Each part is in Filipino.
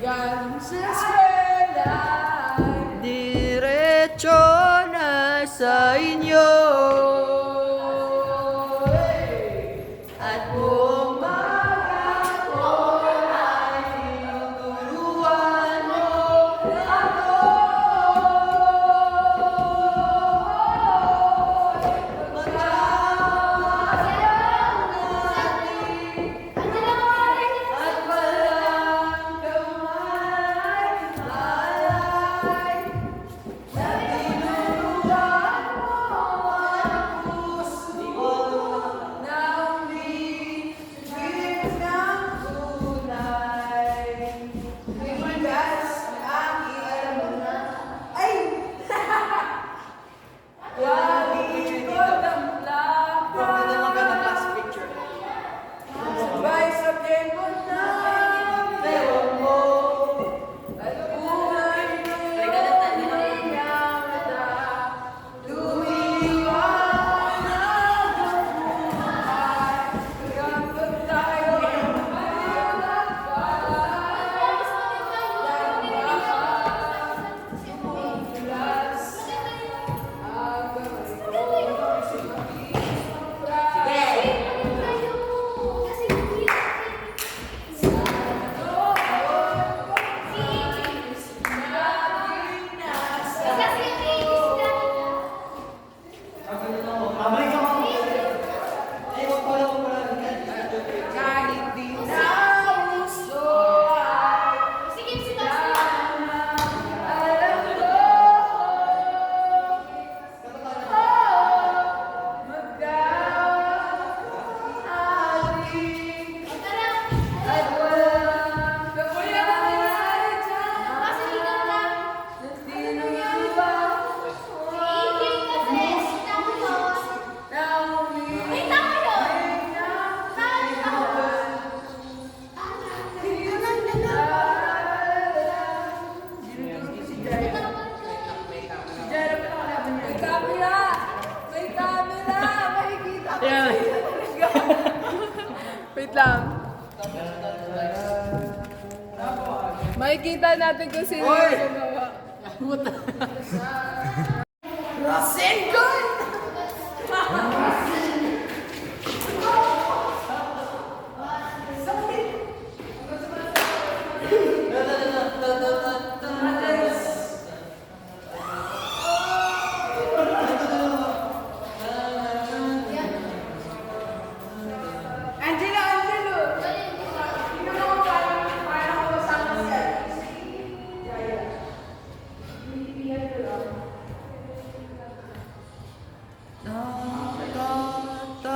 Galing sa eskwela, Diretso na sa inyo. At buong maga ay tinuturuan mo ako. Magkakaroon natin at walang kamalay-malay na tinuruan mo ang puso na umibig ng tunay. Ligas ang iyong ay! Lagi ko ng plaka sabay sa tempo ng bewang mo at buhay ng iyong mata lumiwanag ang buhay kapag tayo kahit di na gusto alam ko mag-aari at walang kapayanan na tinuruan na umibig May camera! May camera! Makikita ko Yeah. Wait lang. Makikita natin kung sino Oy! yung gumawa. Rasengon! Angela, Angelo! Tingnan mo kung paano ako kasama siya.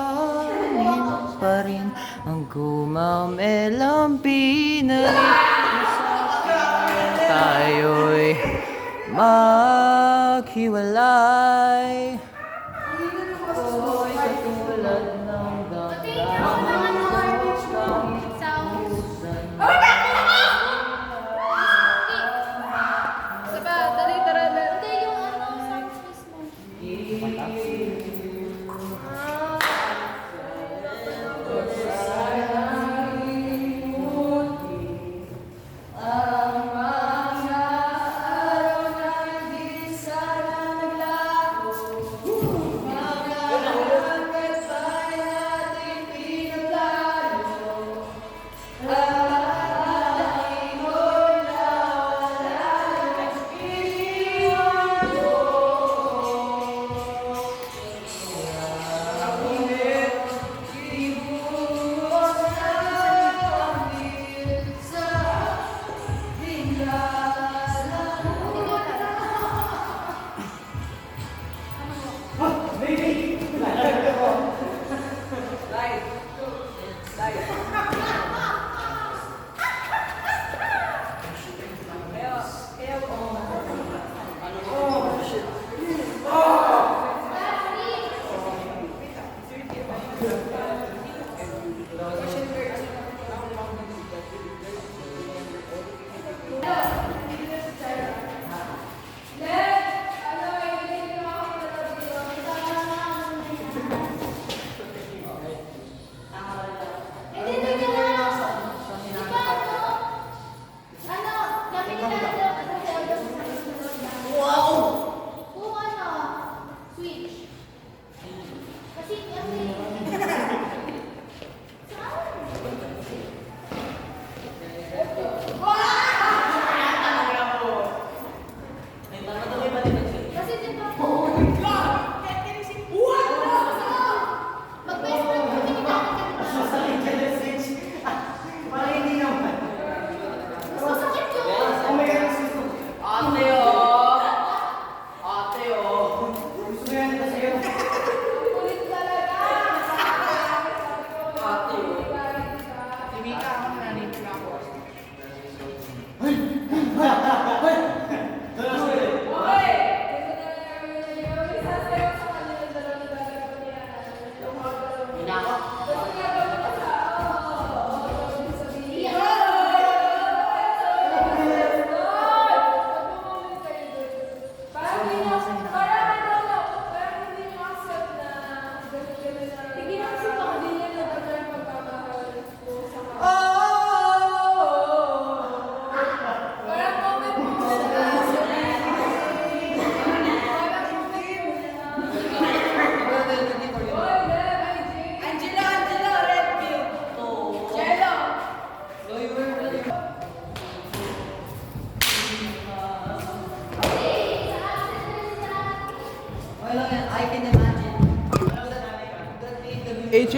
Nakatanim pa rin ang kumamelang pinalik sa akin. Tayo'y maghiwalay. Ako'y katulad ng damdamin kahit usan. Saba, dali, tara, dali. Ang mga araw na hindi sana naglaho.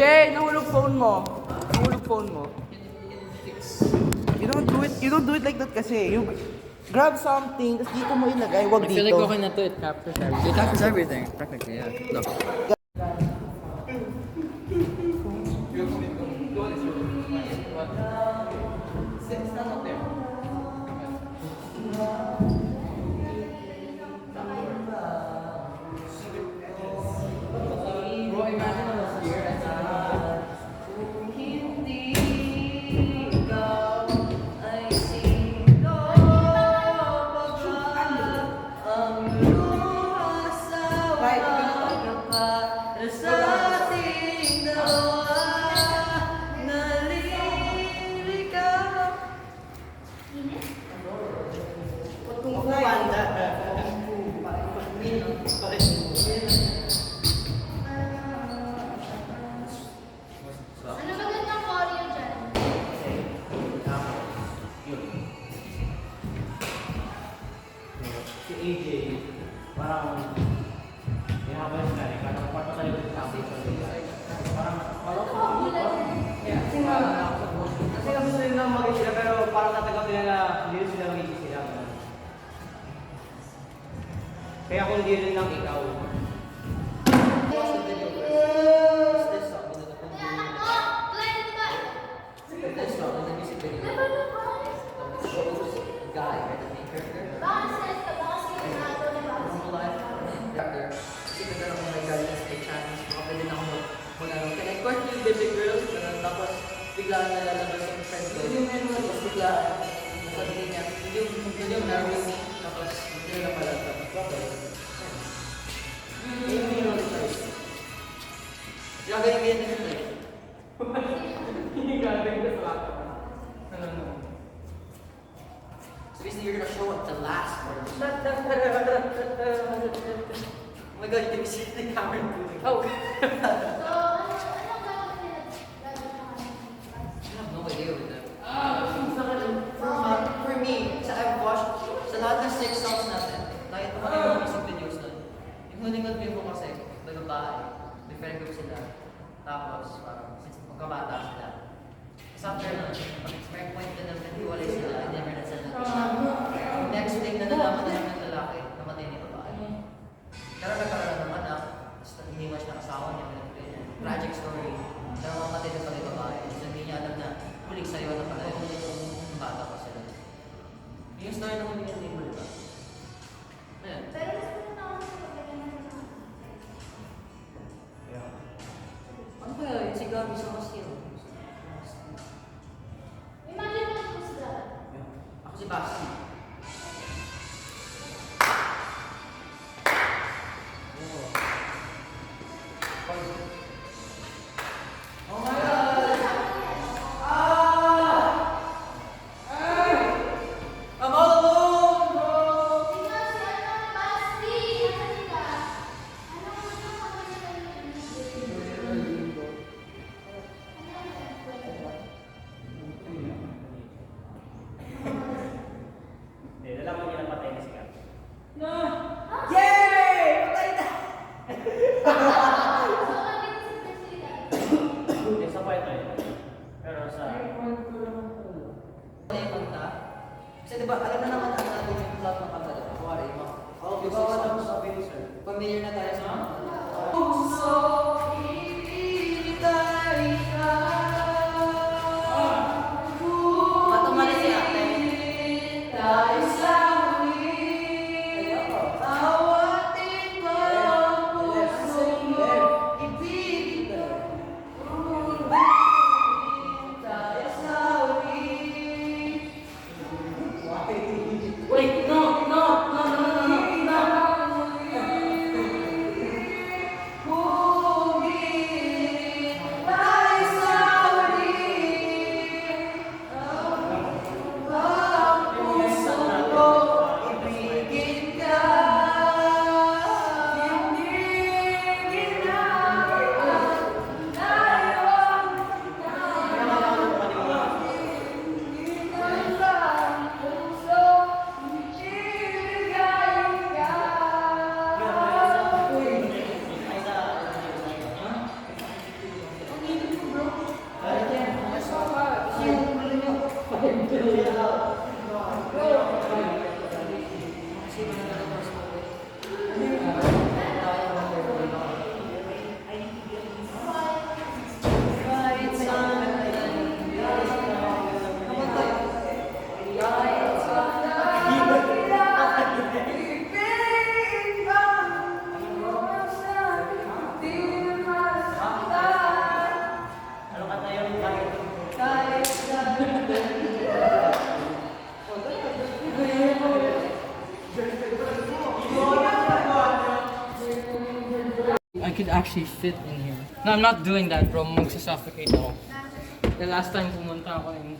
Jay, nahulog phone mo. Nahulog phone mo. You don't do it like that kasi. You grab something, tapos dito mo ilagay, wag I dito. feel like okay na to, it captures everything. It captures everything, technically, yeah. Look. Bro, imagine I was here and hindi ikaw ay sino ang luha sa para sa ating dalawa naliligaw. Ano magandang choreo dyan? Si AJ, parang hinahabol siya rin. Parang papasaliw sa topic. Parang kasi gusto nila maging sila pero parang natagaw nila na hindi rin sila magiging sila. Kaya kung hindi rin lang ikaw. Tapos bigla na lalabas yung friend ko. Tapos bigla nasabihin niya, yung nervous. Tapos hindi na pala. Gagawin yan na sila. Hindi gagawin ko sa lahat. So basically you're gonna show up the last part. Oh my god, you can see the camera moving. Oh! So, anong gagawin nila? I have no idea with them. For me, I've watched, sa lahat ng 6 songs natin, nakita ko yung music videos nun. Yung huling nag-view ko kasi, nagbabahay, may friend group sila. Tapos, parang, since magkabata sila. Tapos after nun, may point na naman, hiwalay sila, I never na-send na next thing na nalaman na ng lalaki, namatay ni babae. Pero nagkaroon ng anak, tapos hiniwas na asawa niya, tragic story, na mamatay na pala yung babae. So hindi niya alam na huling sayo na pala yung bata pa sila. Yung story na huling yung neighbor, diba? Ayan. Pero mas maganda ako sa pagkaganyan ng Ano kaya yun si Gabi sa Masil? Imagine mo kung sila. Ako si Basti. Oh my God! I'm all alone, bro! Tingnan si Basti! Nasaan ka? Hindi, nalaman niya na patay na siya. Yay! Patay na! Hindi, sa pa ito eh. Pero sa... Ano yung kanta? Kasi diba, alam na naman natin yung plot ng kanta. Kuwari, yung mga... Di ba wala mo sabihin, sir? Familiar na tayo sa mga kanta. Matumali si ate. Wait, no, no, no, no, no, no, no. I could actually fit in here. No, I'm not doing that, bro. Magsa-suffocate ako. The last time pumunta ako in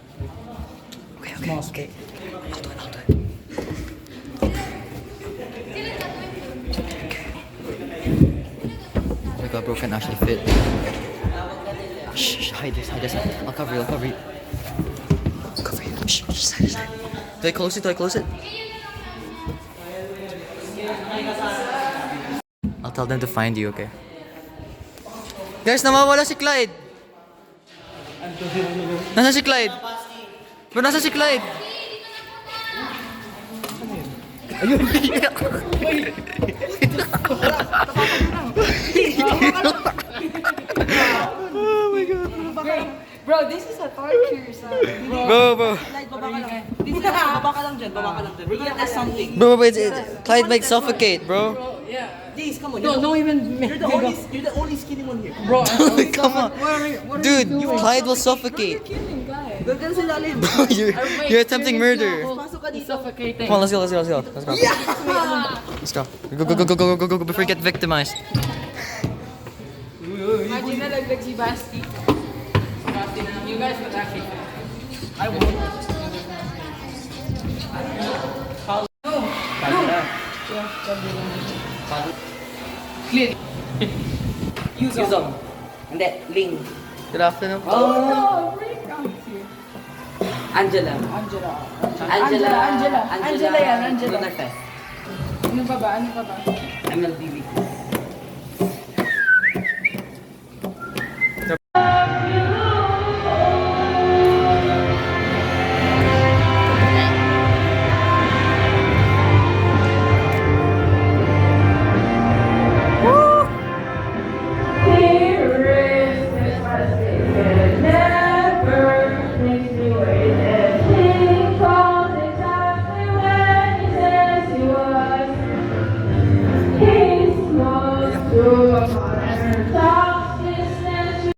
small space. Oh my god, bro, can actually fit. Shh, hide this, hide this. I'll cover you, I'll cover you. I'll cover you. Shh, just hide this. Do I close it? Do I close it? I'll tell them to find you, okay? Guys, nawawala si Clyde! Nasa si Clyde? Bro, nasa si Clyde? Ayun! Oh my god. Bro, this is a torture, son. Bro. Baba ka lang dyan. We can test something. Bro, it's Clyde might suffocate, bro. Jace, come on. No, don't even You're the only skinny one here. Bro, Come on. Dude, Clyde will suffocate. Doon ka sa lalim. Bro, you're attempting murder. Pasok ka dito. suffocating. Come on, let's go. Let's go. Let's go. Go before you get victimized. Imagine na laglag si Basti. You guys would actually fit. I won't. Clear. Use them. Hindi, Ling. Good afternoon. Oh, break out here. Angela. Angela yan, Angela. Lunarfest. Ano pa ba? MLBB.